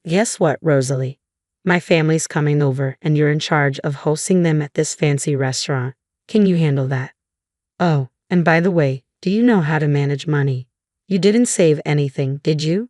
Guess what, Rosalie? My family's coming over and you're in charge of hosting them at this fancy restaurant. Can you handle that? Oh, and by the way, do you know how to manage money? You didn't save anything, did you?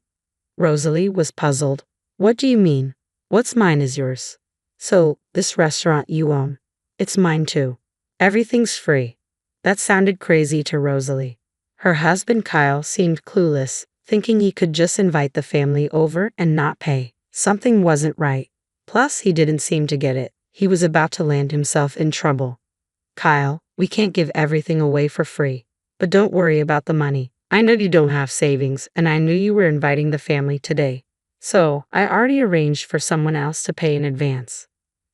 Rosalie was puzzled. What do you mean? What's mine is yours. So, this restaurant you own. It's mine too. Everything's free. That sounded crazy to Rosalie. Her husband Kyle seemed clueless, thinking he could just invite the family over and not pay. Something wasn't right. Plus, he didn't seem to get it. He was about to land himself in trouble. Kyle, we can't give everything away for free. But don't worry about the money. I know you don't have savings, and I knew you were inviting the family today. So, I already arranged for someone else to pay in advance.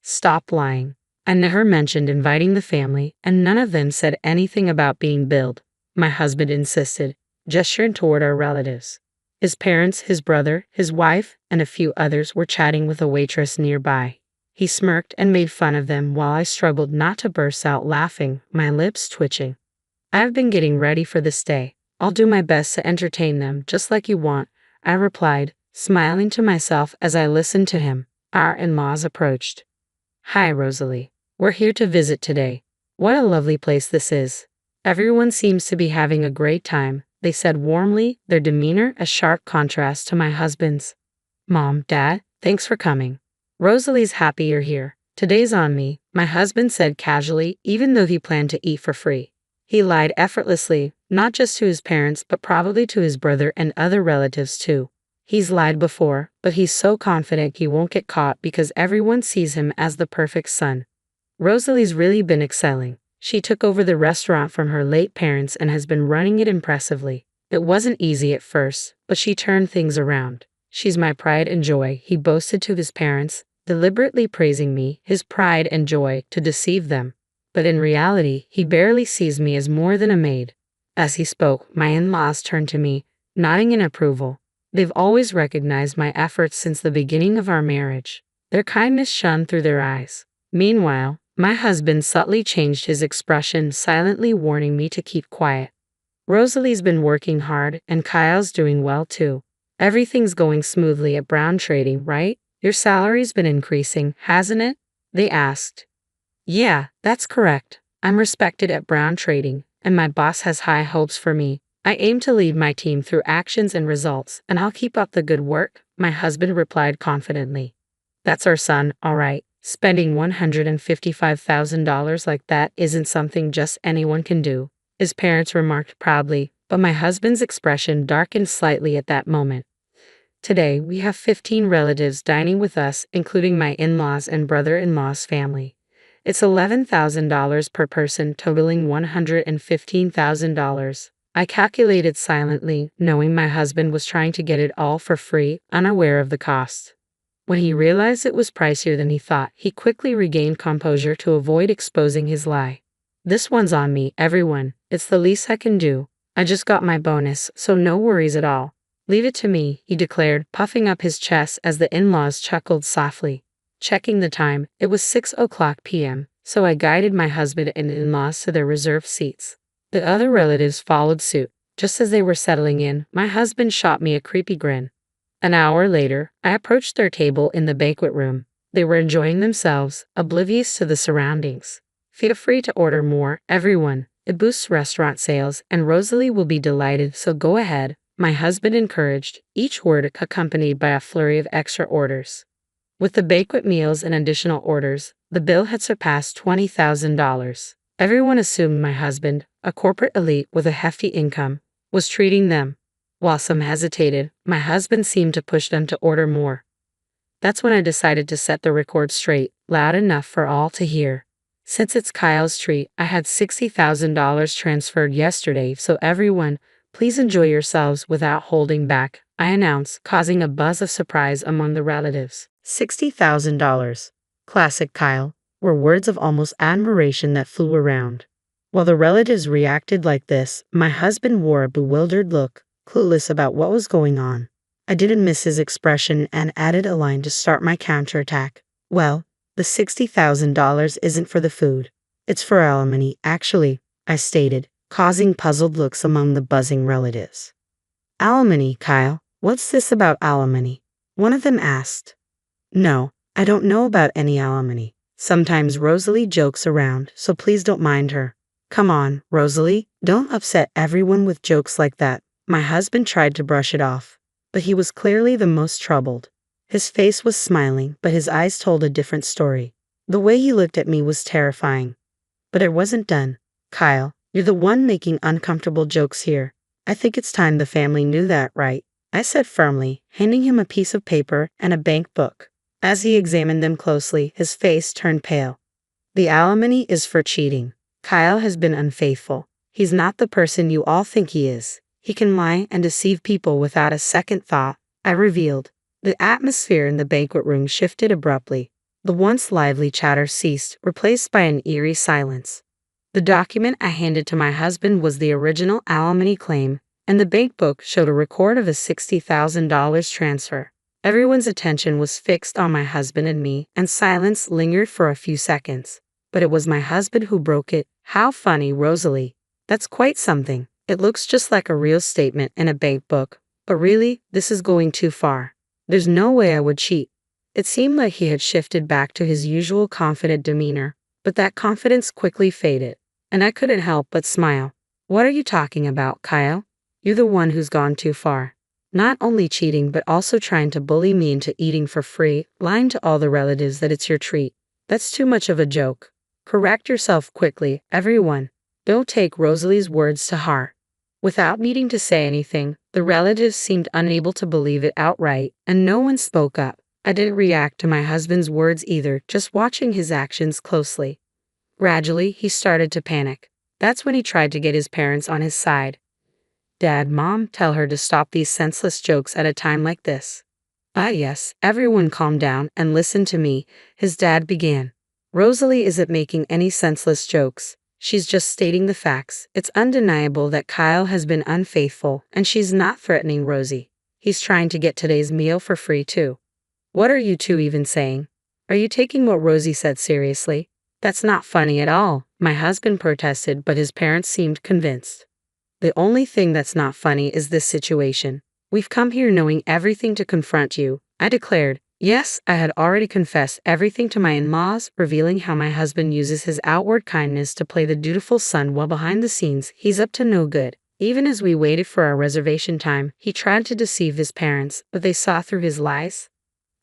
Stop lying. I never mentioned inviting the family, and none of them said anything about being billed. My husband insisted, gesturing toward our relatives. His parents, his brother, his wife, and a few others were chatting with a waitress nearby. He smirked and made fun of them while I struggled not to burst out laughing, my lips twitching. I've been getting ready for this day. I'll do my best to entertain them just like you want, I replied, smiling to myself as I listened to him. Our in-laws approached. Hi, Rosalie. We're here to visit today. What a lovely place this is. Everyone seems to be having a great time, they said warmly, their demeanor a sharp contrast to my husband's. Mom, Dad, thanks for coming. Rosalie's happy you're here. Today's on me, my husband said casually, even though he planned to eat for free. He lied effortlessly, not just to his parents but probably to his brother and other relatives too. He's lied before, but he's so confident he won't get caught because everyone sees him as the perfect son. Rosalie's really been excelling. She took over the restaurant from her late parents and has been running it impressively. It wasn't easy at first, but she turned things around. She's my pride and joy, he boasted to his parents, deliberately praising me, his pride and joy, to deceive them. But in reality, he barely sees me as more than a maid. As he spoke, my in-laws turned to me, nodding in approval. They've always recognized my efforts since the beginning of our marriage. Their kindness shone through their eyes. Meanwhile, my husband subtly changed his expression, silently warning me to keep quiet. Rosalie's been working hard, and Kyle's doing well too. Everything's going smoothly at Brown Trading, right? Your salary's been increasing, hasn't it? They asked. Yeah, that's correct. I'm respected at Brown Trading, and my boss has high hopes for me. I aim to lead my team through actions and results, and I'll keep up the good work, my husband replied confidently. That's our son, all right. Spending $155,000 like that isn't something just anyone can do, his parents remarked proudly, but my husband's expression darkened slightly at that moment. Today, we have 15 relatives dining with us, including my in-laws and brother-in-law's family. It's $11,000 per person, totaling $115,000. I calculated silently, knowing my husband was trying to get it all for free, unaware of the cost. When he realized it was pricier than he thought, he quickly regained composure to avoid exposing his lie. This one's on me, everyone. It's the least I can do. I just got my bonus, so no worries at all. Leave it to me, he declared, puffing up his chest as the in-laws chuckled softly. Checking the time, it was 6:00 p.m., so I guided my husband and in-laws to their reserved seats. The other relatives followed suit. Just as they were settling in, my husband shot me a creepy grin. An hour later, I approached their table in the banquet room. They were enjoying themselves, oblivious to the surroundings. Feel free to order more, everyone. It boosts restaurant sales, and Rosalie will be delighted, so go ahead, my husband encouraged, each word accompanied by a flurry of extra orders. With the banquet meals and additional orders, the bill had surpassed $20,000. Everyone assumed my husband, a corporate elite with a hefty income, was treating them. While some hesitated, my husband seemed to push them to order more. That's when I decided to set the record straight, loud enough for all to hear. Since it's Kyle's treat, I had $60,000 transferred yesterday, so everyone, please enjoy yourselves without holding back, I announced, causing a buzz of surprise among the relatives. $60,000. Classic Kyle, were words of almost admiration that flew around. While the relatives reacted like this, my husband wore a bewildered look, clueless about what was going on. I didn't miss his expression and added a line to start my counterattack. Well, the $60,000 isn't for the food. It's for alimony, actually, I stated, causing puzzled looks among the buzzing relatives. Alimony, Kyle? What's this about alimony? One of them asked. No, I don't know about any alimony. Sometimes Rosalie jokes around, so please don't mind her. Come on, Rosalie, don't upset everyone with jokes like that. My husband tried to brush it off, but he was clearly the most troubled. His face was smiling, but his eyes told a different story. The way he looked at me was terrifying. But it wasn't done. Kyle, you're the one making uncomfortable jokes here. I think it's time the family knew that, right? I said firmly, handing him a piece of paper and a bank book. As he examined them closely, his face turned pale. The alimony is for cheating. Kyle has been unfaithful. He's not the person you all think he is. He can lie and deceive people without a second thought, I revealed. The atmosphere in the banquet room shifted abruptly. The once lively chatter ceased, replaced by an eerie silence. The document I handed to my husband was the original alimony claim, and the bank book showed a record of a $60,000 transfer. Everyone's attention was fixed on my husband and me, and silence lingered for a few seconds. But it was my husband who broke it. How funny, Rosalie. That's quite something. It looks just like a real statement in a bank book. But really, this is going too far. There's no way I would cheat. It seemed like he had shifted back to his usual confident demeanor, but that confidence quickly faded, and I couldn't help but smile. What are you talking about, Kyle? You're the one who's gone too far. Not only cheating but also trying to bully me into eating for free, lying to all the relatives that it's your treat. That's too much of a joke. Correct yourself quickly, everyone. Don't take Rosalie's words to heart. Without needing to say anything, the relatives seemed unable to believe it outright, and no one spoke up. I didn't react to my husband's words either, just watching his actions closely. Gradually, he started to panic. That's when he tried to get his parents on his side. Dad, Mom, tell her to stop these senseless jokes at a time like this. Ah yes, everyone calm down and listen to me, his dad began. Rosalie isn't making any senseless jokes. She's just stating the facts. It's undeniable that Kyle has been unfaithful, and she's not threatening Rosie. He's trying to get today's meal for free too. What are you two even saying? Are you taking what Rosie said seriously? That's not funny at all, my husband protested, but his parents seemed convinced. The only thing that's not funny is this situation. We've come here knowing everything to confront you, I declared. Yes, I had already confessed everything to my in-laws, revealing how my husband uses his outward kindness to play the dutiful son while behind the scenes, he's up to no good. Even as we waited for our reservation time, he tried to deceive his parents, but they saw through his lies.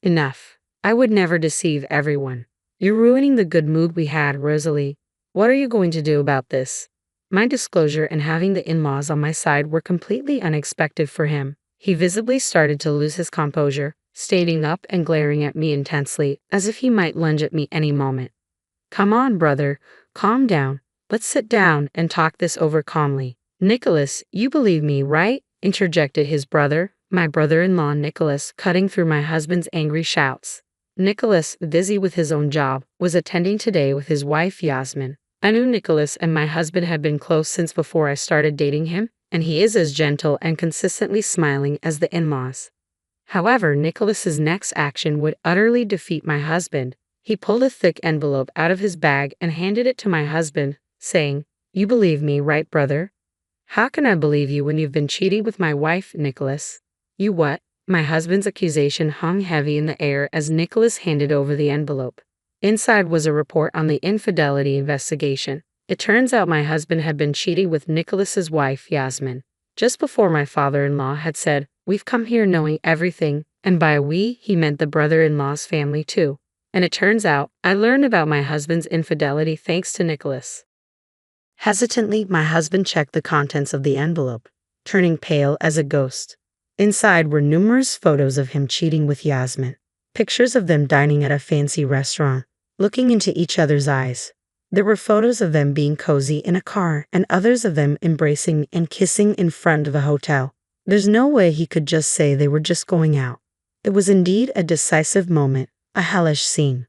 Enough. I would never deceive everyone. You're ruining the good mood we had, Rosalie. What are you going to do about this? My disclosure and having the in-laws on my side were completely unexpected for him. He visibly started to lose his composure, standing up and glaring at me intensely, as if he might lunge at me any moment. Come on, brother, calm down. Let's sit down and talk this over calmly. Nicholas, you believe me, right? Interjected his brother, my brother-in-law Nicholas, cutting through my husband's angry shouts. Nicholas, busy with his own job, was attending today with his wife Yasmin. I knew Nicholas and my husband had been close since before I started dating him, and he is as gentle and consistently smiling as the in-laws. However, Nicholas's next action would utterly defeat my husband. He pulled a thick envelope out of his bag and handed it to my husband, saying, You believe me, right, brother? How can I believe you when you've been cheating with my wife, Nicholas? You what? My husband's accusation hung heavy in the air as Nicholas handed over the envelope. Inside was a report on the infidelity investigation. It turns out my husband had been cheating with Nicholas's wife, Yasmin. Just before my father-in-law had said, We've come here knowing everything, and by we, he meant the brother-in-law's family too. And it turns out, I learned about my husband's infidelity thanks to Nicholas. Hesitantly, my husband checked the contents of the envelope, turning pale as a ghost. Inside were numerous photos of him cheating with Yasmin, pictures of them dining at a fancy restaurant, looking into each other's eyes. There were photos of them being cozy in a car and others of them embracing and kissing in front of a hotel. There's no way he could just say they were just going out. It was indeed a decisive moment, a hellish scene.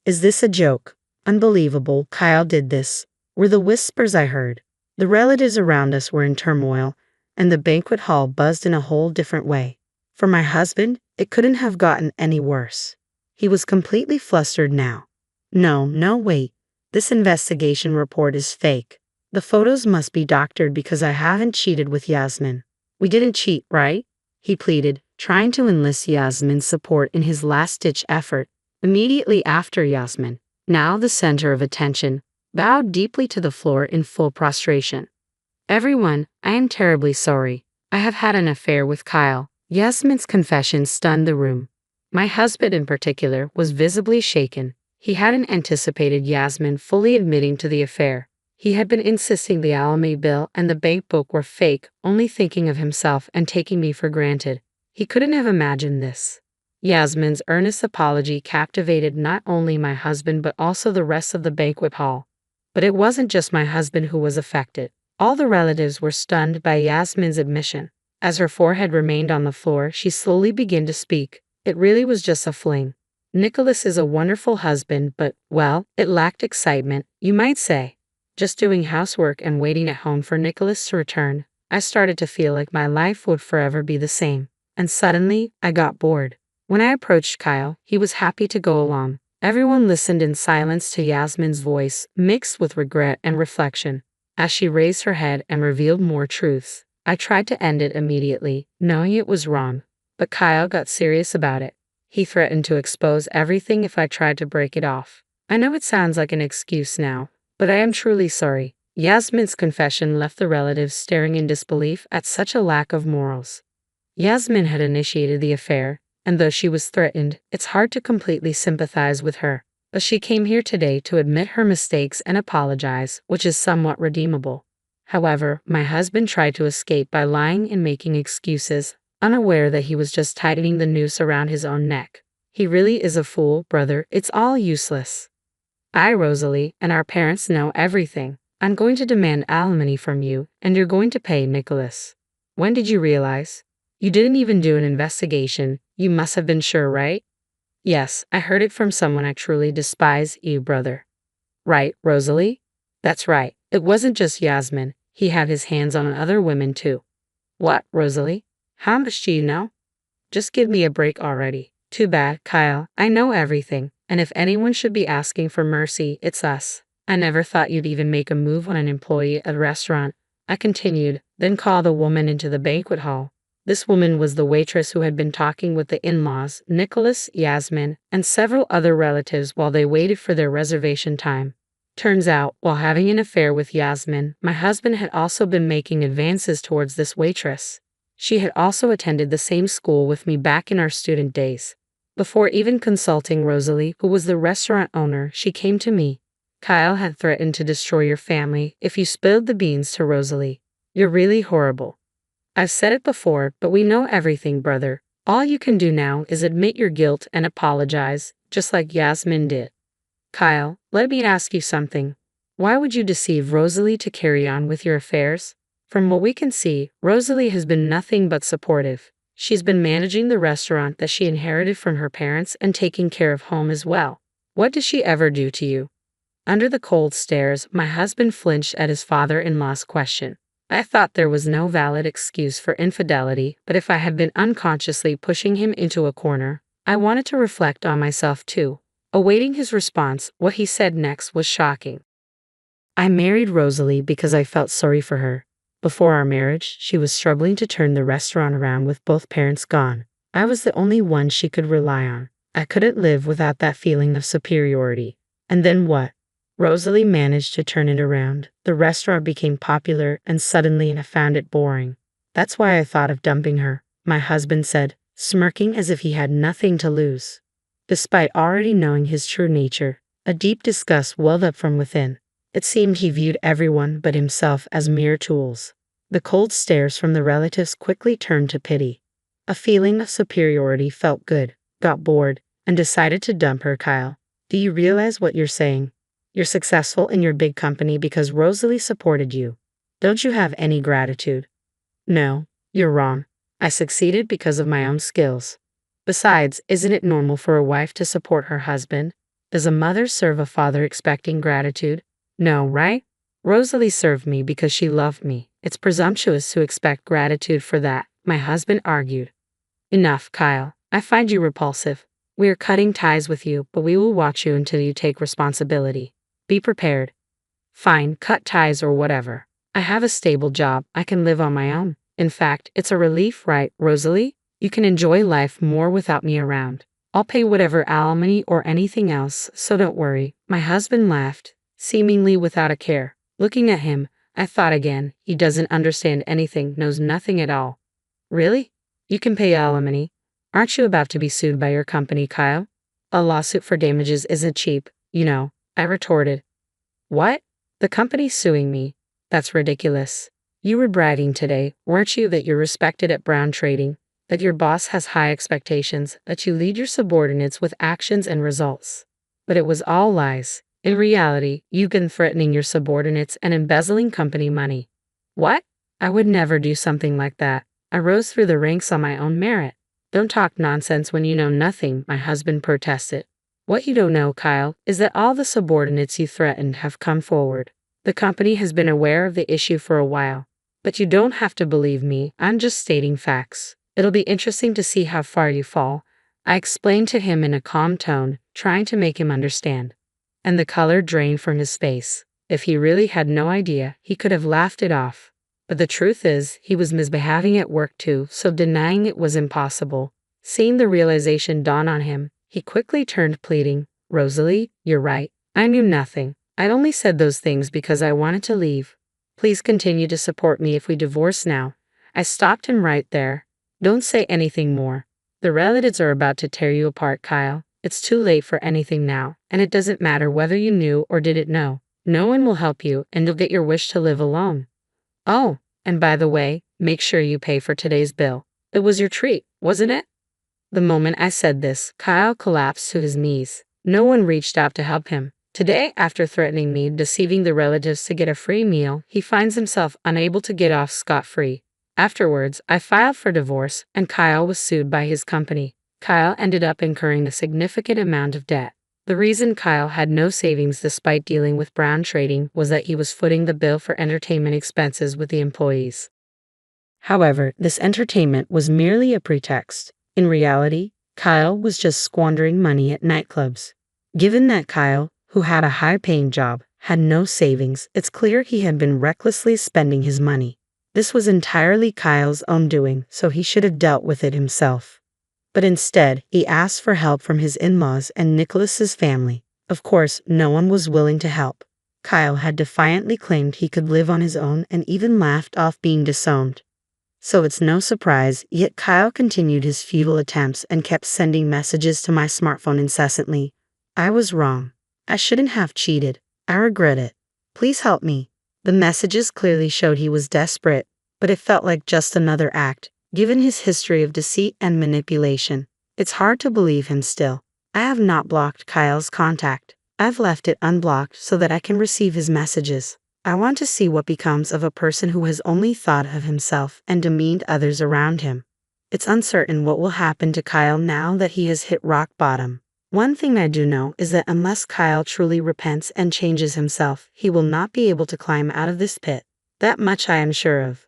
Is this a joke? Unbelievable, Kyle did this, were the whispers I heard. The relatives around us were in turmoil, and the banquet hall buzzed in a whole different way. For my husband, it couldn't have gotten any worse. He was completely flustered now. No, wait. This investigation report is fake. The photos must be doctored because I haven't cheated with Yasmin. We didn't cheat, right? He pleaded, trying to enlist Yasmin's support in his last-ditch effort. Immediately after Yasmin, now the center of attention, bowed deeply to the floor in full prostration. Everyone, I am terribly sorry. I have had an affair with Kyle. Yasmin's confession stunned the room. My husband in particular was visibly shaken. He hadn't anticipated Yasmin fully admitting to the affair. He had been insisting the alimony bill and the bank book were fake, only thinking of himself and taking me for granted. He couldn't have imagined this. Yasmin's earnest apology captivated not only my husband but also the rest of the banquet hall. But it wasn't just my husband who was affected. All the relatives were stunned by Yasmin's admission. As her forehead remained on the floor, she slowly began to speak. It really was just a fling. Nicholas is a wonderful husband, but, well, it lacked excitement, you might say. Just doing housework and waiting at home for Nicholas to return, I started to feel like my life would forever be the same. And suddenly, I got bored. When I approached Kyle, he was happy to go along. Everyone listened in silence to Yasmin's voice, mixed with regret and reflection. As she raised her head and revealed more truths, I tried to end it immediately, knowing it was wrong. But Kyle got serious about it. He threatened to expose everything if I tried to break it off. I know it sounds like an excuse now, but I am truly sorry. Yasmin's confession left the relatives staring in disbelief at such a lack of morals. Yasmin had initiated the affair, and though she was threatened, it's hard to completely sympathize with her. But she came here today to admit her mistakes and apologize, which is somewhat redeemable. However, my husband tried to escape by lying and making excuses, unaware that he was just tightening the noose around his own neck. He really is a fool, brother. It's all useless. Rosalie, and our parents know everything. I'm going to demand alimony from you, and you're going to pay Nicholas. When did you realize? You didn't even do an investigation. You must have been sure, right? Yes, I heard it from someone I truly despise, you brother. Right, Rosalie? That's right. It wasn't just Yasmin. He had his hands on other women too. What, Rosalie? How much do you know? Just give me a break already. Too bad, Kyle. I know everything, and if anyone should be asking for mercy, it's us. I never thought you'd even make a move on an employee at a restaurant. I continued, then called a woman into the banquet hall. This woman was the waitress who had been talking with the in-laws, Nicholas, Yasmin, and several other relatives while they waited for their reservation time. Turns out, while having an affair with Yasmin, my husband had also been making advances towards this waitress. She had also attended the same school with me back in our student days. Before even consulting Rosalie, who was the restaurant owner, she came to me. Kyle had threatened to destroy your family if you spilled the beans to Rosalie. You're really horrible. I've said it before, but we know everything, brother. All you can do now is admit your guilt and apologize, just like Yasmin did. Kyle, let me ask you something. Why would you deceive Rosalie to carry on with your affairs? From what we can see, Rosalie has been nothing but supportive. She's been managing the restaurant that she inherited from her parents and taking care of home as well. What did she ever do to you? Under the cold stares, my husband flinched at his father-in-law's question. I thought there was no valid excuse for infidelity, but if I had been unconsciously pushing him into a corner, I wanted to reflect on myself too. Awaiting his response, what he said next was shocking. I married Rosalie because I felt sorry for her. Before our marriage, she was struggling to turn the restaurant around with both parents gone. I was the only one she could rely on. I couldn't live without that feeling of superiority. And then what? Rosalie managed to turn it around. The restaurant became popular, and suddenly I found it boring. That's why I thought of dumping her, my husband said, smirking as if he had nothing to lose. Despite already knowing his true nature, a deep disgust welled up from within. It seemed he viewed everyone but himself as mere tools. The cold stares from the relatives quickly turned to pity. A feeling of superiority felt good, got bored, and decided to dump her. Kyle, do you realize what you're saying? You're successful in your big company because Rosalie supported you. Don't you have any gratitude? No, you're wrong. I succeeded because of my own skills. Besides, isn't it normal for a wife to support her husband? Does a mother serve a father expecting gratitude? No, right? Rosalie served me because she loved me. It's presumptuous to expect gratitude for that, my husband argued. Enough, Kyle. I find you repulsive. We are cutting ties with you, but we will watch you until you take responsibility. Be prepared. Fine, cut ties or whatever. I have a stable job. I can live on my own. In fact, it's a relief, right, Rosalie? You can enjoy life more without me around. I'll pay whatever alimony or anything else, so don't worry." My husband laughed, seemingly without a care. Looking at him, I thought again, he doesn't understand anything, knows nothing at all. Really? You can pay alimony? Aren't you about to be sued by your company, Kyle? A lawsuit for damages isn't cheap, you know, I retorted. What? The company's suing me? That's ridiculous. You were bragging today, weren't you, that you're respected at Brown Trading, that your boss has high expectations, that you lead your subordinates with actions and results. But it was all lies. In reality, you've been threatening your subordinates and embezzling company money. What? I would never do something like that. I rose through the ranks on my own merit. Don't talk nonsense when you know nothing, my husband protested. What you don't know, Kyle, is that all the subordinates you threatened have come forward. The company has been aware of the issue for a while. But you don't have to believe me, I'm just stating facts. It'll be interesting to see how far you fall. I explained to him in a calm tone, trying to make him understand. And the color drained from his face. If he really had no idea, he could have laughed it off. But the truth is, he was misbehaving at work too, so denying it was impossible. Seeing the realization dawn on him, he quickly turned, pleading, "Rosalie, you're right. I knew nothing. I'd only said those things because I wanted to leave. Please continue to support me if we divorce now." I stopped him right there. "Don't say anything more. The relatives are about to tear you apart, Kyle. It's too late for anything now, and it doesn't matter whether you knew or didn't know. No one will help you, and you'll get your wish to live alone. Oh, and by the way, make sure you pay for today's bill. It was your treat, wasn't it?" The moment I said this, Kyle collapsed to his knees. No one reached out to help him. Today, after threatening me, deceiving the relatives to get a free meal, he finds himself unable to get off scot-free. Afterwards, I filed for divorce, and Kyle was sued by his company. Kyle ended up incurring a significant amount of debt. The reason Kyle had no savings despite dealing with Brown Trading was that he was footing the bill for entertainment expenses with the employees. However, this entertainment was merely a pretext. In reality, Kyle was just squandering money at nightclubs. Given that Kyle, who had a high-paying job, had no savings, it's clear he had been recklessly spending his money. This was entirely Kyle's own doing, so he should have dealt with it himself. But instead, he asked for help from his in-laws and Nicholas's family. Of course, no one was willing to help. Kyle had defiantly claimed he could live on his own and even laughed off being disowned. So it's no surprise, yet Kyle continued his futile attempts and kept sending messages to my smartphone incessantly. "I was wrong. I shouldn't have cheated. I regret it. Please help me." The messages clearly showed he was desperate, but it felt like just another act. Given his history of deceit and manipulation, it's hard to believe him still. I have not blocked Kyle's contact. I've left it unblocked so that I can receive his messages. I want to see what becomes of a person who has only thought of himself and demeaned others around him. It's uncertain what will happen to Kyle now that he has hit rock bottom. One thing I do know is that unless Kyle truly repents and changes himself, he will not be able to climb out of this pit. That much I am sure of.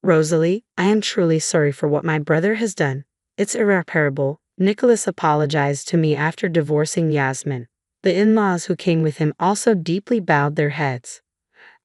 "Rosalie, I am truly sorry for what my brother has done. It's irreparable." Nicholas apologized to me after divorcing Yasmin. The in-laws who came with him also deeply bowed their heads.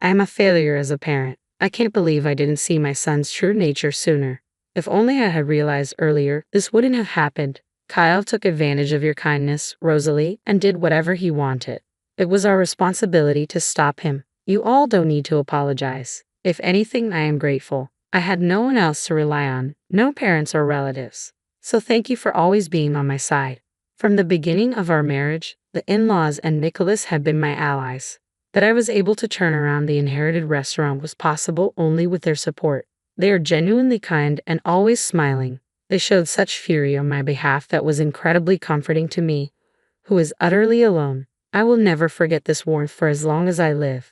"I am a failure as a parent. I can't believe I didn't see my son's true nature sooner. If only I had realized earlier, this wouldn't have happened. Kyle took advantage of your kindness, Rosalie, and did whatever he wanted. It was our responsibility to stop him. You all don't need to apologize. If anything, I am grateful. I had no one else to rely on, no parents or relatives. So thank you for always being on my side. From the beginning of our marriage, the in-laws and Nicholas have been my allies. That I was able to turn around the inherited restaurant was possible only with their support. They are genuinely kind and always smiling. They showed such fury on my behalf that was incredibly comforting to me, who is utterly alone. I will never forget this warmth for as long as I live.